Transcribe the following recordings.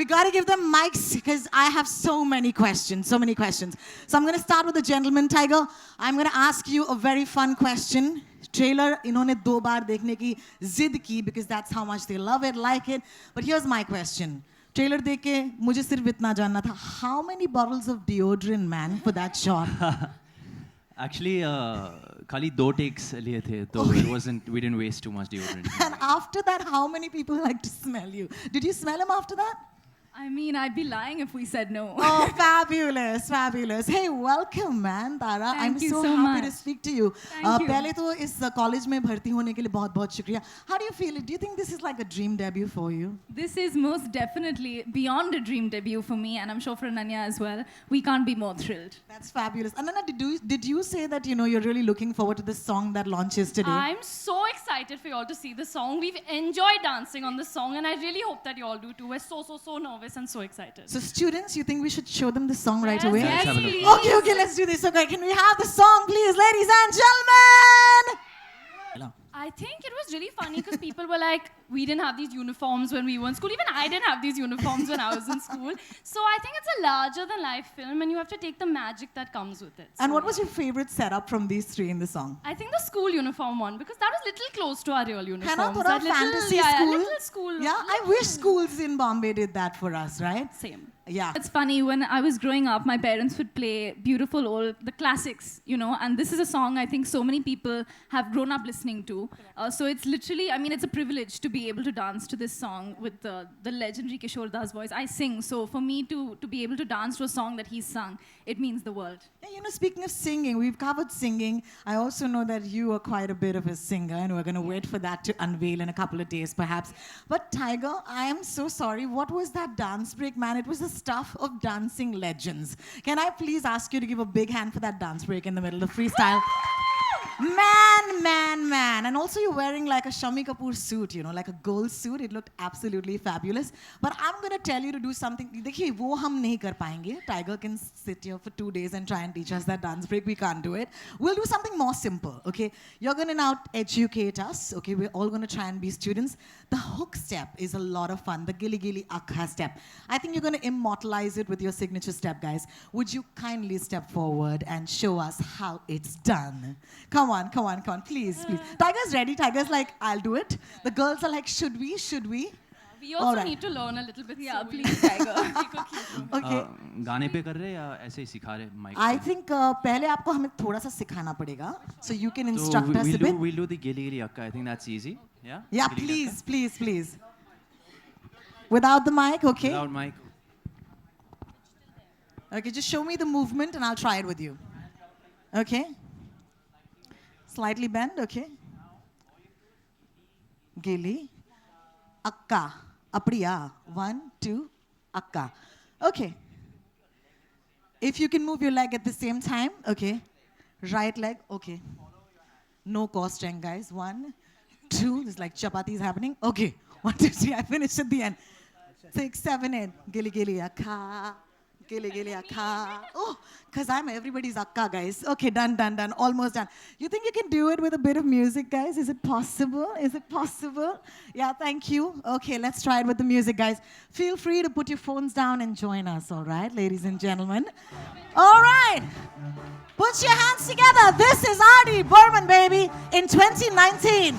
gotta give them mics because I have so many questions. So I'm gonna start with the gentleman, Tiger. I'm gonna ask you a very fun question. Trailer इन्होंने 2 बार देखने की जिद की because that's how much they love it, like it. But here's my question. Trailer देख के मुझे सिर्फ इतना जानना था. How many bottles of deodorant, man, for that shot? Actually, खाली 2 takes लिए थे, तो we didn't waste too much deodorant. And after that, how many people like to smell you? Did you smell him after that? I mean, I'd be lying if we said no. Oh, fabulous, fabulous. Hey, welcome, man, Tara. Thank I'm you so so happy much. to speak to you. Thank you. पहले तो इस college में भर्ती होने के लिए बहुत-बहुत शुक्रिया. How do you feel it? Do you think this is like a dream debut for you? This is most definitely beyond a dream debut for me, and I'm sure for Ananya as well. We can't be more thrilled. That's fabulous. Ananya, did you say that you're really looking forward to this song that launches today? I'm so excited for you all to see the song. We've enjoyed dancing on the song, and I really hope that you all do too. We're so nervous and so excited. So students, you think we should show them the song right away? Yes, have a look. please. Okay, let's do this. Okay, can we have the song, please, ladies and gentlemen? Hello. I think it was really funny because people were like, we didn't have these uniforms when we were in school. Even I didn't have these uniforms when I was in school. So I think it's a larger-than-life film, and you have to take the magic that comes with it. And So what was your favorite setup from these 3 in the song? I think the school uniform one, because that was little close to our real है uniforms. ना, थोड़ा That little, fantasy yeah, school. little school. Yeah, I wish schools in Bombay did that for us, right? Same. Yeah. It's funny, when I was growing up, my parents would play beautiful the classics, and this is a song I think so many people have grown up listening to. So it's literally, I mean, it's a privilege to be able to dance to this song with the legendary Kishore Das voice. I sing, so for me to be able to dance to a song that he's sung, it means the world. Yeah, speaking of singing, we've covered singing. I also know that you are quite a bit of a singer, and we're going to wait for that to unveil in a couple of days, perhaps. But Tiger, I am so sorry. What was that dance break, man? It was the stuff of dancing legends. Can I please ask you to give a big hand for that dance break in the middle of freestyle? Man. And also you're wearing like a Shami Kapoor suit, like a gold suit. It looked absolutely fabulous. But I'm going to tell you to do something. देखिए, वो हम नहीं कर पाएंगे. Tiger can sit here for 2 days and try and teach us that dance break. We can't do it. We'll do something more simple, okay? You're going to now educate us, okay? We're all going to try and be students. The hook step is a lot of fun. The Gili Gili Akka step. I think you're going to immortalize it with your signature step, guys. Would you kindly step forward and show us how it's done? Come on. Please. Tiger's ready. Tiger's like, I'll do it. The girls are like, should we? We also All right. need to learn a little bit. Yeah, so please, Tiger. Okay. गाने पे कर रहे हैं या ऐसे ही सिखा रहे mic I पे? think पहले आपको हमें थोड़ा सा सिखाना पड़ेगा. So you can So instruct us a bit. we'll do the Gili Gili Akka. I think that's easy. Yeah? Yeah, Gili Gili please. Without the mic, Akka? okay? Without mic. Okay, just show me the movement and I'll try it with you. Okay? Slightly bend, okay? Gili. Akka. Apriya. 1, 2, Akka. Okay. If you can move your leg at the same time, okay. Right leg, okay. No core strength, guys. 1, 2, it's like chapati is happening. Okay. 1, 2, 3, I finished at the end. 6, 7, 8. Gili Gili Akka. Gili Gili Akka. Oh, because I'm everybody's Akka, guys. Okay, done. Almost done. You think you can do it with a bit of music, guys? Is it possible? Yeah, thank you. Okay, let's try it with the music, guys. Feel free to put your phones down and join us, all right, ladies and gentlemen? All right. Put your hands together. This is R.D. Burman, baby, in 2019.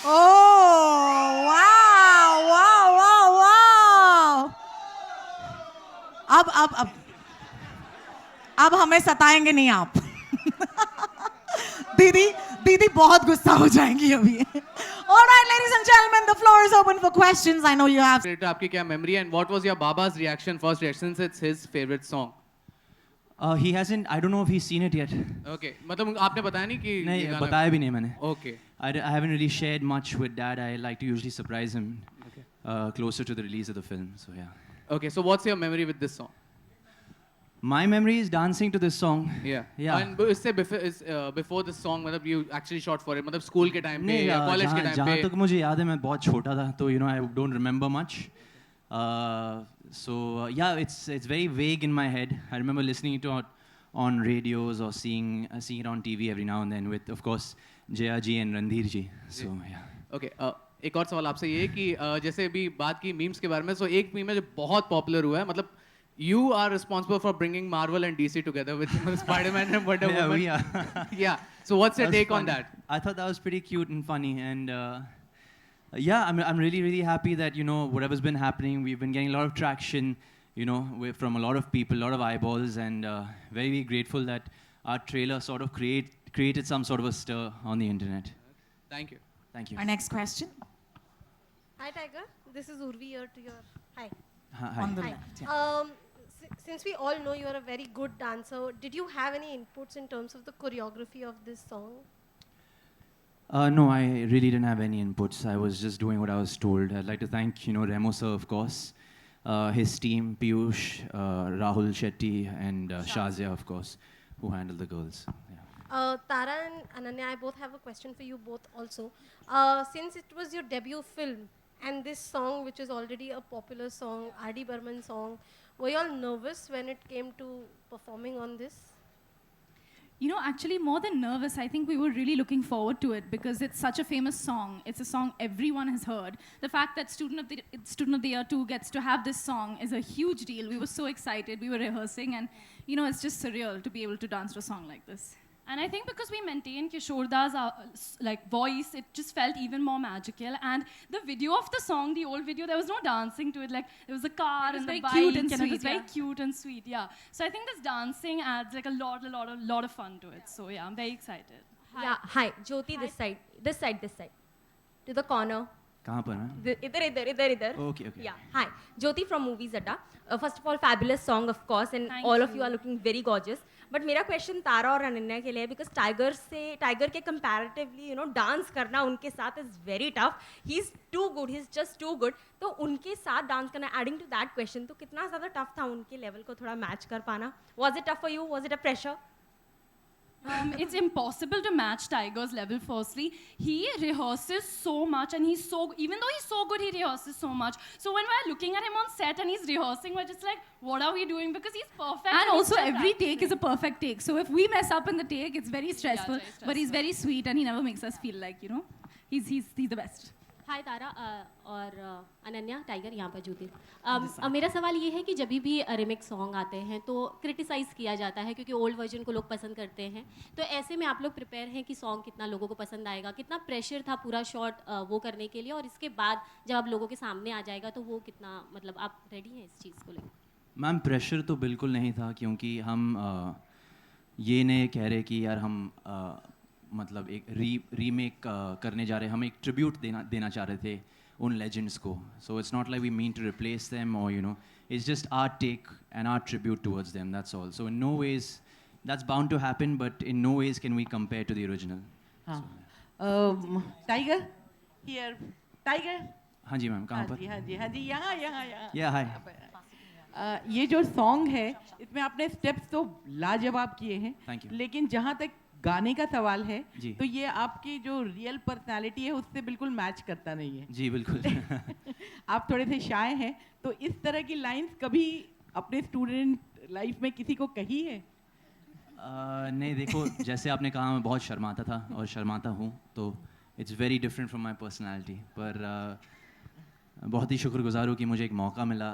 Oh, wow, wow, wow, wow. अब हमें सताएंगे नहीं आप. दीदी दीदी बहुत गुस्सा हो जाएंगी अभी. All right, ladies and gentlemen, the floor is open for questions. I know you have. आपकी क्या memory and what was your Baba's reaction, first reaction, since it's his favorite song? He hasn't, I don't know if he's seen it yet. Okay, मतलब आपने बताया नहीं कि नहीं, ये गाना- बताया भी नहीं मैंने. Okay. I haven't really shared much with Dad. I like to usually surprise him Okay. Closer to the release of the film. So yeah. Okay, so what's your memory with this song? My memory is dancing to this song. Yeah. Yeah. And इससे before this song, मतलब you actually shot for it, मतलब school के time पे नहीं, या college के time जहाँ पे. तक मुझे याद है मैं बहुत छोटा था तो I don't remember much. So yeah, it's very vague in my head. I remember listening to it on radios or seeing it on TV every now and then with, of course, Jaya ji and Randhir ji. So yeah. Okay. एक और सवाल आपसे ये है कि जैसे अभी बात की मीम्स के बारे में, so एक मीम है जो बहुत पॉपुलर हुआ है, मतलब you are responsible for bringing Marvel and DC together with Spider-Man and Wonder Yeah, Woman. we are. Yeah. So what's your That was take on funny. that? I thought that was pretty cute and funny, and yeah, I'm really happy that whatever's been happening, we've been getting a lot of traction, from a lot of people, a lot of eyeballs, and very, very grateful that our trailer sort of created some sort of a stir on the internet. Thank you. Thank you. Our next question. Hi Tiger, this is Urvi here to your. Hi. Hi. On the Hi. left. Yeah. Since we all know you are a very good dancer, did you have any inputs in terms of the choreography of this song? No, I really didn't have any inputs. I was just doing what I was told. I'd like to thank, Remo sir, of course, his team, Piyush, Rahul Shetty, and Shazia, of course, who handled the girls. Yeah. Tara and Ananya, I both have a question for you both also. Since it was your debut film and this song, which is already a popular song, R.D. Burman song, were you all nervous when it came to performing on this? Actually, more than nervous, I think we were really looking forward to it because it's such a famous song. It's a song everyone has heard. The fact that Student of the Year 2 gets to have this song is a huge deal. We were so excited. We were rehearsing, and it's just surreal to be able to dance to a song like this. And I think because we maintained Kishorda's voice, it just felt even more magical. And the video of the song, the old video, there was no dancing to it. Like there was a car and the very bike, cute and it sweet, was very yeah. cute and sweet. Yeah. So I think this dancing adds like a lot of fun to it. So yeah, I'm very excited. Yeah, hi. Jyoti, this side. This side. To the corner. कहाँ पर मैं? Idhar. Okay. Yeah, hi. Jyoti from Movies Adda. First of all, fabulous song, of course, and Thank all of you. you are looking very gorgeous. But मेरा question तारा और अनन्या के लिए है because Tiger के comparatively, dance करना उनके साथ is very tough. He's too good. He's just too good. तो उनके साथ dance करना, adding to that question, तो कितना ज़्यादा tough था उनके level को थोड़ा match कर पाना? Was it tough for you? Was it a pressure? It's impossible to match Tiger's level. Firstly, he rehearses so much, and even though he's so good, he rehearses so much. So when we're looking at him on set and he's rehearsing, we're just like, what are we doing? Because he's perfect. And he's also, still every take practicing. is a perfect take. So if we mess up in the take, it's very stressful. it's very But he's stressful. very sweet, and he never makes us feel like, he's the best. हाय तारा और Ananya tiger यहाँ पर ज्योति मेरा सवाल ये है कि जब भी रिमिक्स सॉन्ग आते हैं तो क्रिटिसाइज़ किया जाता है क्योंकि ओल्ड वर्जन को लोग पसंद करते हैं तो ऐसे में आप लोग प्रिपेयर हैं कि सॉन्ग कितना लोगों को पसंद आएगा कितना प्रेशर था पूरा शॉट वो करने के लिए और इसके बाद जब आप लोगों के सामने आ जाएगा तो वो कितना मतलब आप रेडी हैं इस चीज़ को लेकर मैम प्रेशर तो बिल्कुल नहीं था क्योंकि हम ये नहीं कह रहे कि यार हम मतलब एक रीमेक करने जा रहे हैं हम एक ट्रिब्यूट देना चाह रहे थे उन लेजेंड्स को so it's not like we mean to replace them और it's just our take and our tribute towards them that's all so in no ways that's bound to happen but in no ways can we compare to the original tiger here tiger हाँ जी ma'am कहाँ पर हाँ जी यहाँ या हाय ये जो song है इसमें आपने स्टेप्स तो लाजवाब किए हैं Thank you. लेकिन जहाँ तक गाने का सवाल है जी। तो ये आपकी जो रियल पर्सनालिटी है उससे बिल्कुल मैच करता नहीं है जी बिल्कुल आप थोड़े से शाय हैं तो इस तरह की लाइंस कभी अपने स्टूडेंट लाइफ में किसी को कही है नहीं देखो जैसे आपने कहा मैं बहुत शर्माता था और शर्माता हूँ तो it's very different from my personality पर बहुत ही शुक्रगुजार हूँ कि मुझे एक मौका मिला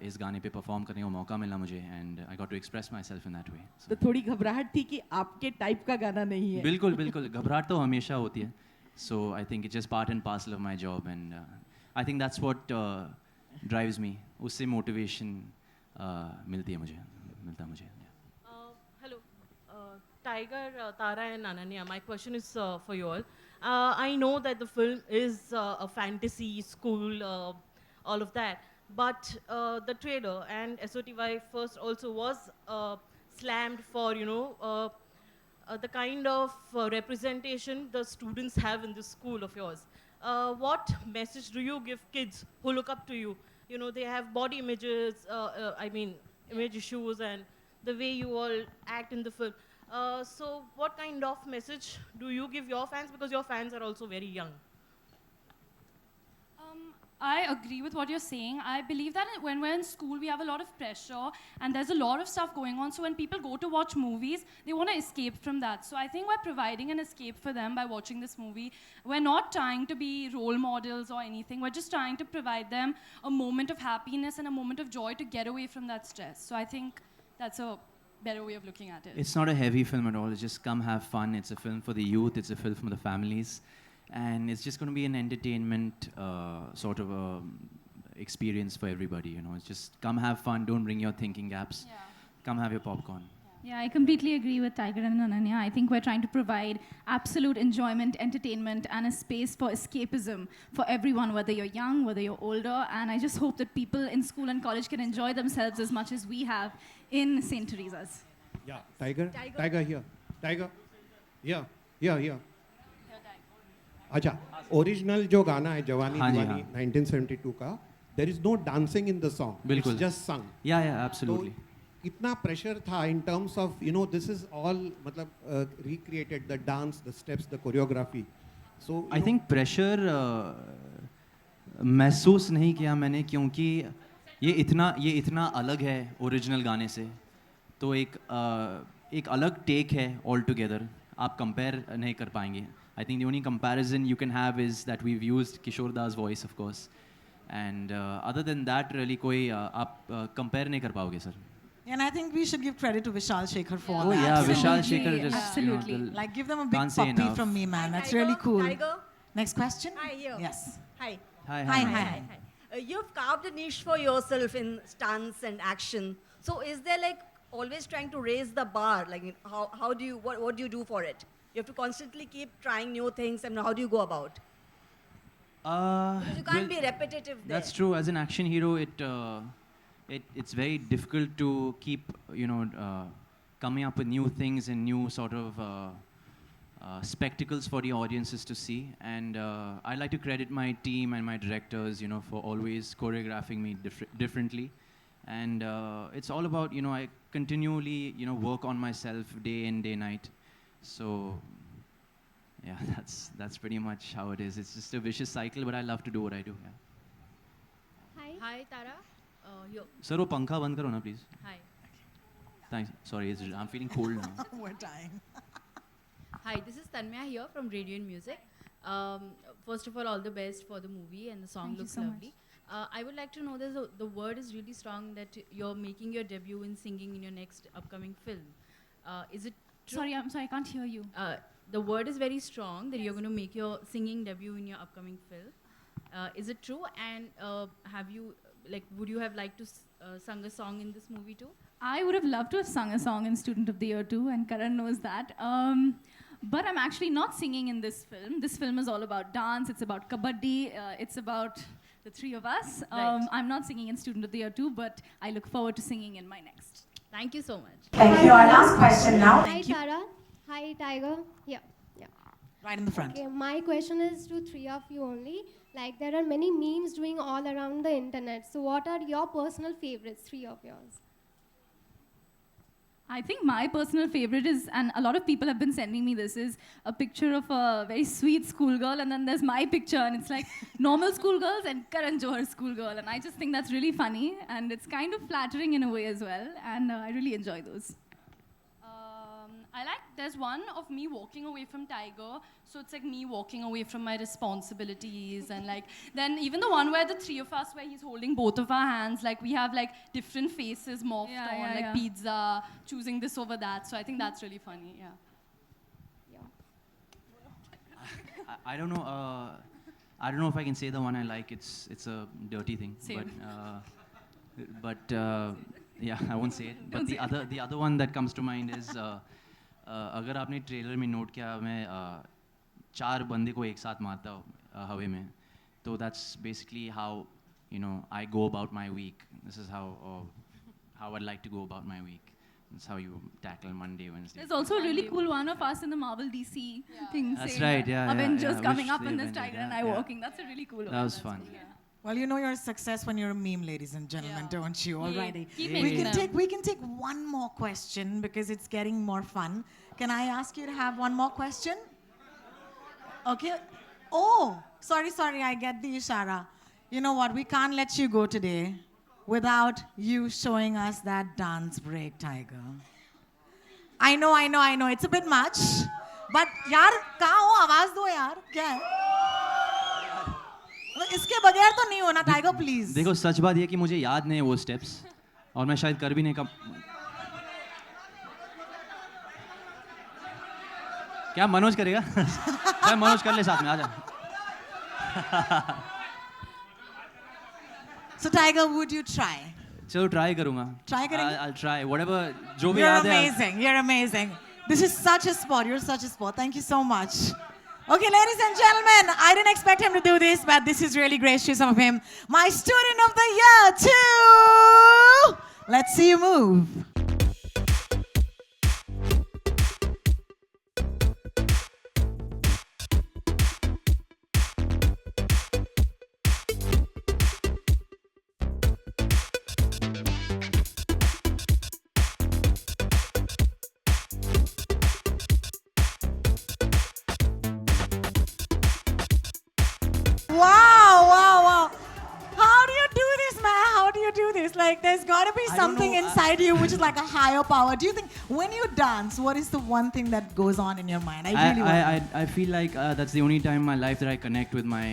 इस गाने पे परफॉर्म करने का मौका मिला मुझे and I got to express myself in that way तो थोड़ी घबराहट थी कि आपके टाइप का गाना नहीं है बिल्कुल घबराहट तो हमेशा होती है So I think it's just part and parcel of my job, and I think that's what drives me. उससे motivation मिलती है मुझे, मिलता है मुझे. Hello, Tiger, Tara, and Ananya. My question is for you all. I know that the film is a fantasy school, all of that, but the trailer and SOTY first also was slammed for the kind of representation the students have in this school of yours. What message do you give kids who look up to you? You know, they have body images, image issues, and the way you all act in the film. So what kind of message do you give your fans? Because your fans are also very young. I agree with what you're saying. I believe that when we're in school, we have a lot of pressure and there's a lot of stuff going on. So when people go to watch movies, they want to escape from that. So I think we're providing an escape for them by watching this movie. We're not trying to be role models or anything. We're just trying to provide them a moment of happiness and a moment of joy to get away from that stress. So I think that's a better way of looking at it. It's not a heavy film at all. It's just come have fun. It's a film for the youth. It's a film for the families. And it's just going to be an entertainment sort of experience for everybody. You know, it's just come have fun. Don't bring your thinking gaps. Yeah. Come have your popcorn. Yeah, I completely agree with Tiger and Ananya. I think we're trying to provide absolute enjoyment, entertainment, and a space for escapism for everyone, whether you're young, whether you're older. And I just hope that people in school and college can enjoy themselves as much as we have in St. Teresa's. Yeah, Tiger. Tiger here. Tiger. Here. अच्छा, original जो गाना है जवानी दीवानी 1972 का, there is no dancing in the song. बिल्कुल. It's just sung. Yeah, absolutely. तो इतना pressure था in terms of this is all मतलब recreated, the dance, the steps, the choreography. So I think pressure महसूस नहीं किया मैंने, क्योंकि ये इतना अलग है ओरिजिनल गाने से, तो एक अलग टेक है ऑल टुगेदर. आप कंपेयर नहीं कर पाएंगे. I think the only comparison you can have is that we've used Kishore Das voice, of course, and other than that, really कोई आप compare नहीं कर पाओगे, sir. And I think we should give credit to Vishal Shekhar for Oh that. yeah, Vishal Absolutely, Shekhar just absolutely. Like, give them a big can't say puppy enough. from me, man. That's Tiger, really cool. Tiger. Next question? Hi, here. Yes. Hi. Hi. You've carved a niche for yourself in stunts and action. So is there like always trying to raise the bar? Like how do you, what do you do for it? You have to constantly keep trying new things, and how do you go about? Because you can't be repetitive there. That's true. As an action hero, it's very difficult to keep coming up with new things and new sort of spectacles for the audiences to see. And I like to credit my team and my directors, for always choreographing me differently. And it's all about, I continually, work on myself day in, day night. So, yeah, that's pretty much how it is. It's just a vicious cycle, but I love to do what I do. Yeah. Hi, Tara. Sir, वो पंखा बंद करो ना, please. Hi. Thanks. Sorry, I'm feeling cold now. We're dying. Hi, this is Tanmaya here from Radiant Music. First of all the best for the movie, and the song Thank you looks so lovely. I would like to know that the word is really strong that you're making your debut in singing in your next upcoming film. Is it true? Sorry, I can't hear you. The word is very strong that you're going to make your singing debut in your upcoming film. Is it true? And would you have liked to sing a song in this movie too? I would have loved to have sung a song in Student of the Year too, and Karan knows that. But I'm actually not singing in this film. This film is all about dance. It's about kabaddi. It's about the three of us. Right. I'm not singing in Student of the Year too, but I look forward to singing in my next. Thank you so much. Thank you. Our last question now. Hi, Tara. Hi, Tiger. Yeah. Right in the front. Okay, my question is to three of you only. Like, there are many memes doing all around the internet. So what are your personal favorites, three of yours? I think my personal favorite is, and a lot of people have been sending me this, is a picture of a very sweet schoolgirl, and then there's my picture, and it's like normal schoolgirls and Karan Johar schoolgirl, and I just think that's really funny, and it's kind of flattering in a way as well, and I really enjoy those. There's one of me walking away from Tiger, so it's like me walking away from my responsibilities, and then even the one where the three of us, where he's holding both of our hands, we have different faces morphed on, pizza, choosing this over that, so I think that's really funny, yeah. I don't know. I don't know if I can say the one I like. It's a dirty thing. Same. But yeah, I won't say it. But the other one that comes to mind is अगर आपने trailer में note किया मैं 4 बंदे को एक साथ मारता हूँ हवा में. So that's basically how I go about my week. This is how I'd like to go about my week. That's how you tackle Monday, Wednesday. There's also a really cool one of us in the Marvel DC thing. That's right, yeah. Avengers coming Wish up they and this invented Tiger and that, I yeah. walking. That's a really cool one. That was fun. Well, you're a success when you're a meme, ladies and gentlemen, don't you? Alrighty. Keep We making can them. take one more question because it's getting more fun. Can I ask you to have one more question? Okay. Oh, sorry, I get the ishara. You know what? We can't let you go today without you showing us that dance break, Tiger. I know. It's a bit much. But यार कहाँ हो आवाज दो यार क्या है इसके बगैर तो नहीं होना टाइगर प्लीज देखो सच बात ये कि मुझे याद नहीं है वो स्टेप्स और मैं शायद कर भी नहीं क्या मनोज करेगा क्या मनोज कर ले साथ में आ जा So Tiger, would you try? चलो ट्राई करूंगा Try करेंगे? I'll try whatever जो भी You're याद है amazing. You're amazing. This is such a sport. You're such a sport. Thank you so much. Okay, ladies and gentlemen, I didn't expect him to do this, but this is really gracious of him. My student of the year, too. Let's see you move. Wow. How do you do this, man? How do you do this? Like, there's got to be something inside you which is like a higher power. Do you think, when you dance, what is the one thing that goes on in your mind? I feel like that's the only time in my life that I connect with my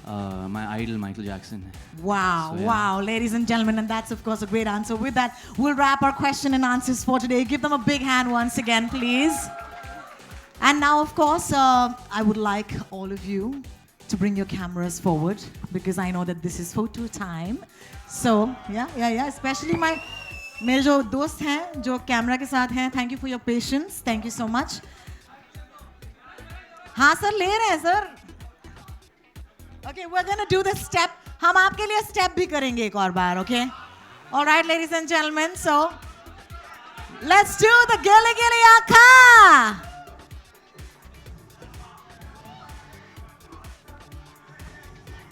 my idol, Michael Jackson. Wow, So, yeah. wow, ladies and gentlemen, and that's of course a great answer. With that, we'll wrap our question and answers for today. Give them a big hand once again, please. And now, of course, I would like all of you to bring your cameras forward because I know that this is photo time. So, yeah, especially मेरे जो दोस्त हैं जो camera के साथ हैं, thank you for your patience. Thank you so much. हाँ sir ले रहे हैं sir. Okay, we're gonna do the step. हम आपके लिए step भी करेंगे एक और बार, okay? All right, ladies and gentlemen. So, let's do the Gilly Gilly Akka.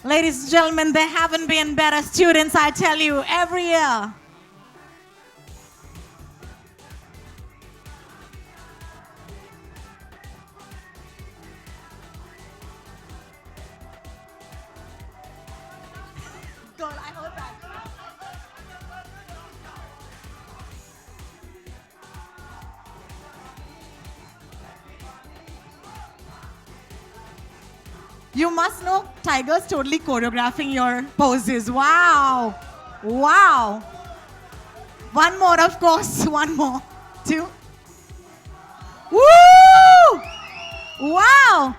Ladies and gentlemen, there haven't been better students, I tell you, every year. God, I heard that. You must know Tiger's totally choreographing your poses. Wow. One more, of course. One more. 2. Woo! Wow.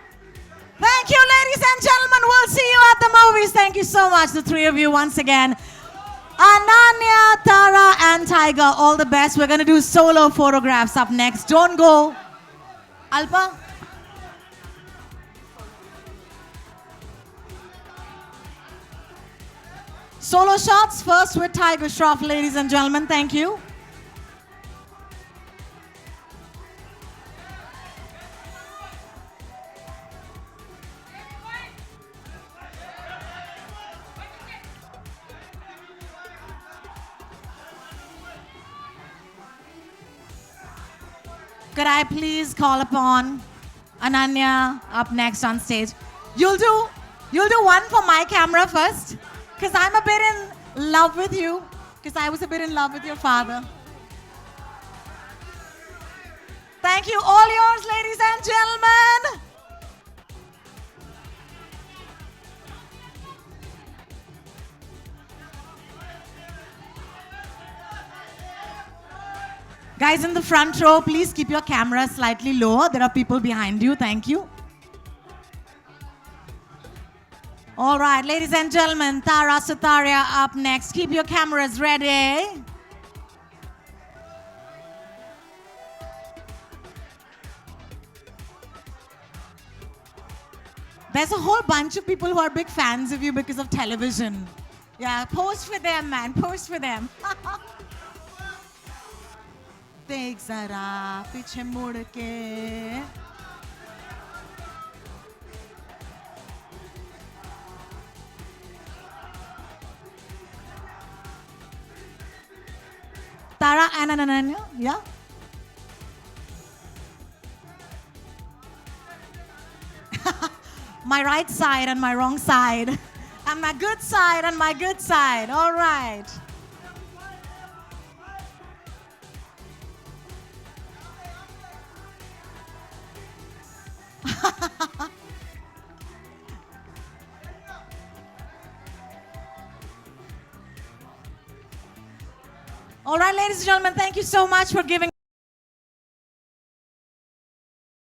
Thank you, ladies and gentlemen. We'll see you at the movies. Thank you so much, the three of you, once again. Ananya, Tara, and Tiger, all the best. We're going to do solo photographs up next. Don't go. Alpa? Solo shots first with Tiger Shroff, ladies and gentlemen. Thank you. Could I please call upon Ananya up next on stage? You'll do one for my camera first, because I'm a bit in love with you, because I was a bit in love with your father. Thank you, all yours, ladies and gentlemen. Guys in the front row, please keep your camera slightly lower. There are people behind you. Thank you. All right, ladies and gentlemen, Tara Sutaria up next. Keep your cameras ready. There's a whole bunch of people who are big fans of you because of television. Yeah, pose for them, man. Pose for them. देख जरा पीछे मुड़ के. Tara and Ananya, yeah? My right side and my wrong side. And my good side and my good side. All right. All right, ladies and gentlemen, thank you so much for giving